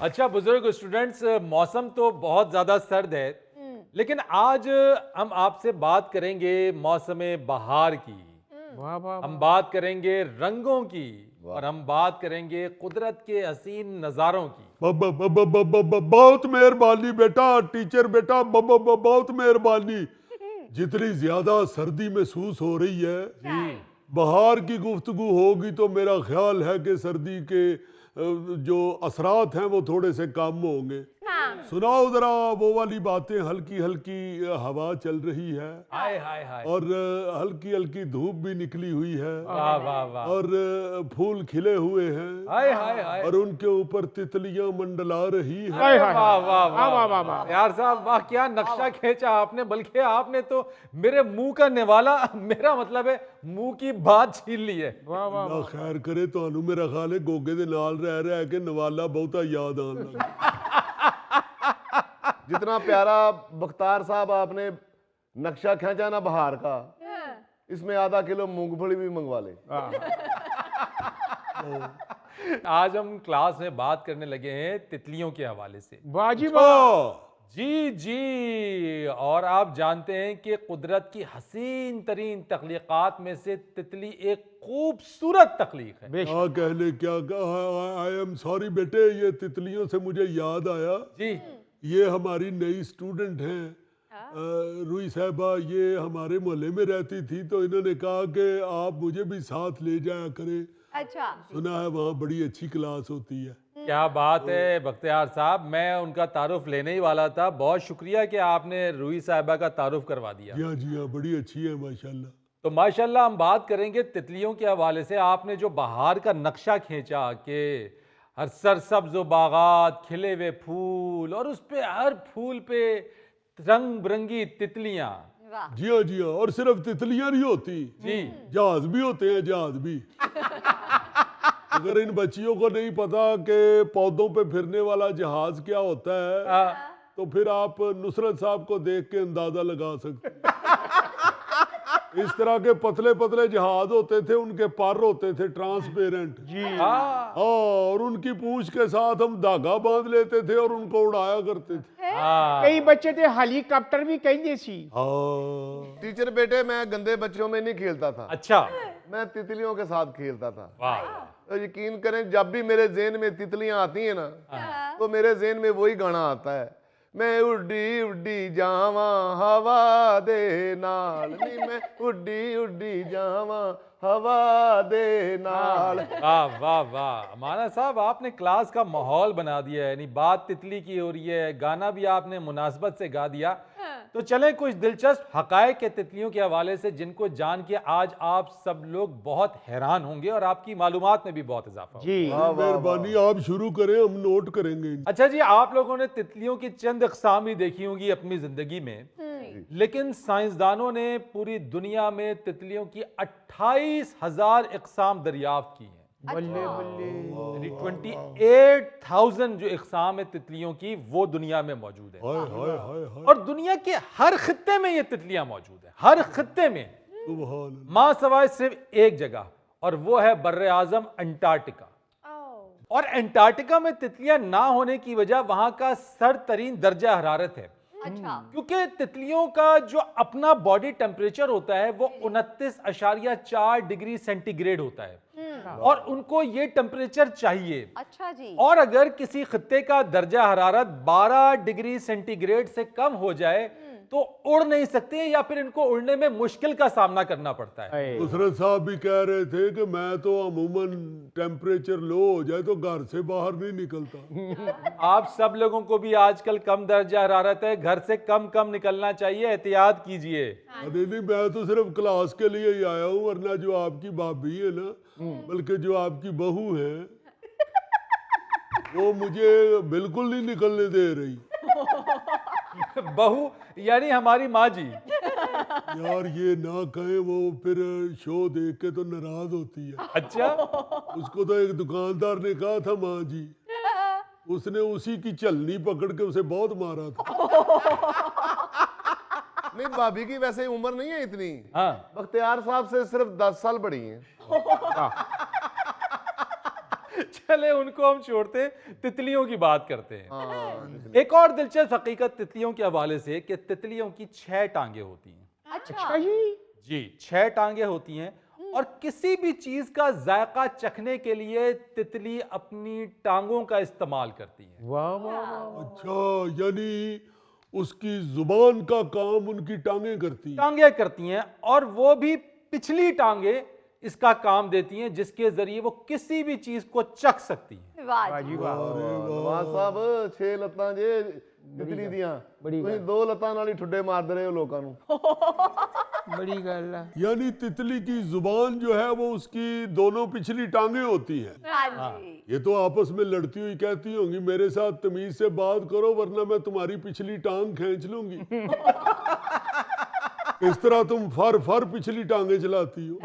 اچھا بزرگ اسٹوڈنٹس، موسم تو بہت زیادہ سرد ہے، لیکن آج ہم آپ سے بات کریں گے موسم بہار کی، ہم بات کریں گے رنگوں کی، اور ہم بات کریں گے قدرت کے حسین نظاروں کی۔ بہت مہربانی بیٹا، ٹیچر بیٹا، بہت مہربانی۔ جتنی زیادہ سردی محسوس ہو رہی ہے، بہار کی گفتگو ہوگی تو میرا خیال ہے کہ سردی کے جو اثرات ہیں وہ تھوڑے سے کم ہوں گے۔ سناؤ ذرا وہ والی باتیں، ہلکی ہلکی ہوا چل رہی ہے ہائے ہائے ہائے، اور ہلکی ہلکی دھوپ بھی نکلی ہوئی ہے واہ واہ واہ، اور پھول کھلے ہوئے ہیں ہائے ہائے ہائے، اور ان کے اوپر تتلیاں منڈلا رہی ہیں۔ واہ واہ واہ واہ، یار صاحب واہ کیا نقشہ کھینچا آپ نے، بلکہ آپ نے تو میرے منہ کا نوالا، میرا مطلب ہے منہ کی بات چھین لی ہے۔ اللہ خیر کرے تو انو میرا خیال ہے گوگے دے نال رہ کے نوالا بہتا یاد آن لگا۔ جتنا پیارا بختار صاحب آپ نے نقشہ کھینچا نا بہار کا، اس میں آدھا کلو مونگ پھلی بھی منگوا لے۔ آج ہم کلاس میں بات کرنے لگے ہیں تتلیوں کے حوالے سے۔ جی، اور آپ جانتے ہیں کہ قدرت کی حسین ترین تخلیقات میں سے تتلی ایک خوبصورت تخلیق ہے۔ کیا کہنے کیا آئی ایم سوری بیٹے، یہ تتلیوں سے مجھے یاد آیا، جی یہ ہماری نئی سٹوڈنٹ ہیں روئی صاحبہ، یہ ہمارے محلے میں رہتی تھی تو انہوں نے کہا کہ آپ مجھے بھی ساتھ لے جایا کریں، اچھا سنا ہے وہاں بڑی اچھی کلاس ہوتی ہے۔ کیا بات ہے بختیار صاحب، میں ان کا تعارف لینے ہی والا تھا، بہت شکریہ کہ آپ نے روئی صاحبہ کا تعارف کروا دیا۔ جی ہاں بڑی اچھی ہے ماشاءاللہ۔ تو ماشاءاللہ ہم بات کریں گے تتلیوں کے حوالے سے۔ آپ نے جو بہار کا نقشہ کھینچا کہ ہر سرسبز و باغات، کھلے ہوئے پھول، اور اس پہ ہر پھول پہ رنگ برنگی تتلیاں۔ جی ہاں، اور صرف تتلیاں نہیں ہوتی، جہاز بھی ہوتے ہیں، جہاز بھی۔ اگر ان بچیوں کو نہیں پتا کہ پودوں پہ پھرنے والا جہاز کیا ہوتا ہے تو پھر آپ نصرت صاحب کو دیکھ کے اندازہ لگا سکتے ہیں۔ اس طرح کے پتلے پتلے جہاز ہوتے تھے، ان کے پر ہوتے تھے ٹرانسپیرنٹ، اور ان کی پونچھ کے ساتھ ہم دھاگا باندھ لیتے تھے اور ان کو اڑایا کرتے تھے۔ کئی بچے تھے ہیلی کاپٹر بھی کہیں جیسی۔ ٹیچر بیٹے میں گندے بچوں میں نہیں کھیلتا تھا، اچھا، میں تتلیوں کے ساتھ کھیلتا تھا۔ واہ، تو یقین کریں جب بھی میرے ذہن میں تتلیاں آتی ہیں نا تو میرے ذہن میں وہی گانا آتا ہے، میں اڈی اڈی جاواں ہوا دے نال، نہیں میں اڈی اڈی جاواں ہوا دے نال۔ واہ واہ واہ، مانا صاحب آپ نے کلاس کا ماحول بنا دیا ہے، یعنی بات تتلی کی ہو رہی ہے، گانا بھی آپ نے مناسبت سے گا دیا۔ تو چلیں کچھ دلچسپ حقائق کے تتلیوں کے حوالے سے جن کو جان کے آج آپ سب لوگ بہت حیران ہوں گے اور آپ کی معلومات میں بھی بہت اضافہ ہوگا۔ مہربانی آپ شروع کریں، ہم نوٹ کریں گے۔ اچھا جی، آپ لوگوں نے تتلیوں کی چند اقسام ہی دیکھی ہوں گی اپنی زندگی میں، لیکن سائنسدانوں نے پوری دنیا میں تتلیوں کی 28,000 اقسام دریافت کی ہیں۔ بلے بلے، یعنی 28,000 جو اقسام ہے تتلیوں کی وہ دنیا میں موجود ہیں، اور دنیا کے ہر خطے میں یہ تتلیاں موجود ہیں، ہر خطے میں، سبحان اللہ۔ ماں سوائے صرف ایک جگہ، اور وہ ہے بر اعظم انٹارکٹیکا۔ اور انٹارکٹیکا میں تتلیاں نہ ہونے کی وجہ وہاں کا سرد ترین درجہ حرارت ہے، کیونکہ تتلیوں کا جو اپنا باڈی ٹیمپریچر ہوتا ہے وہ 29.4 ڈگری سینٹی گریڈ ہوتا ہے، اور ان کو یہ ٹیمپریچر چاہیے۔ اچھا جی، اور اگر کسی خطے کا درجہ حرارت 12 ڈگری سینٹی گریڈ سے کم ہو جائے تو اڑ نہیں سکتے، یا پھر ان کو اڑنے میں مشکل کا سامنا کرنا پڑتا ہے۔ نصرت صاحب بھی کہہ رہے تھے کہ میں تو عموماً ٹیمپریچر لو ہو جائے تو گھر سے باہر نہیں نکلتا۔ آپ سب لوگوں کو بھی آج کل کم درجہ حرارت ہے، گھر سے کم نکلنا چاہیے، احتیاط کیجئے۔ نہیں، میں تو صرف کلاس کے لیے ہی آیا ہوں، ورنہ جو آپ کی بھابھی ہے نا، بلکہ جو آپ کی بہو ہے، وہ مجھے بالکل نہیں نکلنے دے رہی۔ بہو یعنی ہماری ماں جی؟ یار یہ نہ کہیں، وہ پھر شو دیکھ کے تو ناراض ہوتی ہے۔ اچھا، اس کو تو ایک دکاندار نے کہا تھا ماں جی، اس نے اسی کی چلنی پکڑ کے اسے بہت مارا تھا۔ نہیں بھابھی کی ویسے عمر نہیں ہے اتنی، ہاں، بختیار صاحب سے صرف 10 سال بڑی ہیں۔ چلے ان کو ہم چھوڑتے, تتلیوں کی بات کرتے ہیں. ایک اور دلچسپ حقیقت تتلیوں کے حوالے سے کہ تتلیوں کی 6 ٹانگیں ہوتی ہیں. اچھا جی. جی 6 ٹانگیں ہوتی ہیں, اور کسی بھی چیز کا ذائقہ چکھنے کے لیے تتلی اپنی ٹانگوں کا استعمال کرتی ہیں. واہ واہ. اچھا یعنی اس کی زبان کا کام ان کی ٹانگیں کرتی ہیں. ٹانگیں کرتی ہیں, اور وہ بھی پچھلی ٹانگیں اس کا کام دیتی ہیں جس کے ذریعے وہ کسی بھی چیز کو چکھ سکتی ہیں. واہ جی واہ. نواز صاحب 6 ਲੱਤਾਂ ਜੇ ਤਿਤਲੀ ਦੀਆਂ, ਤੁਸੀਂ 2 ਲੱਤਾਂ ਨਾਲ ਹੀ ਠੁੱਡੇ ਮਾਰਦੇ ਰਹੇ ਹੋ ਲੋਕਾਂ ਨੂੰ. بڑی گل ہے. یعنی تتلی کی زبان جو ہے وہ اس کی دونوں پچھلی ٹانگیں ہوتی ہیں. یہ تو آپس میں لڑتی ہوئی کہتی ہوں گی میرے ساتھ تمیز سے بات کرو ورنہ میں تمہاری پچھلی ٹانگ کھینچ لوں گی. اس طرح تم فر پچھلی ٹانگیں چلاتی ہو.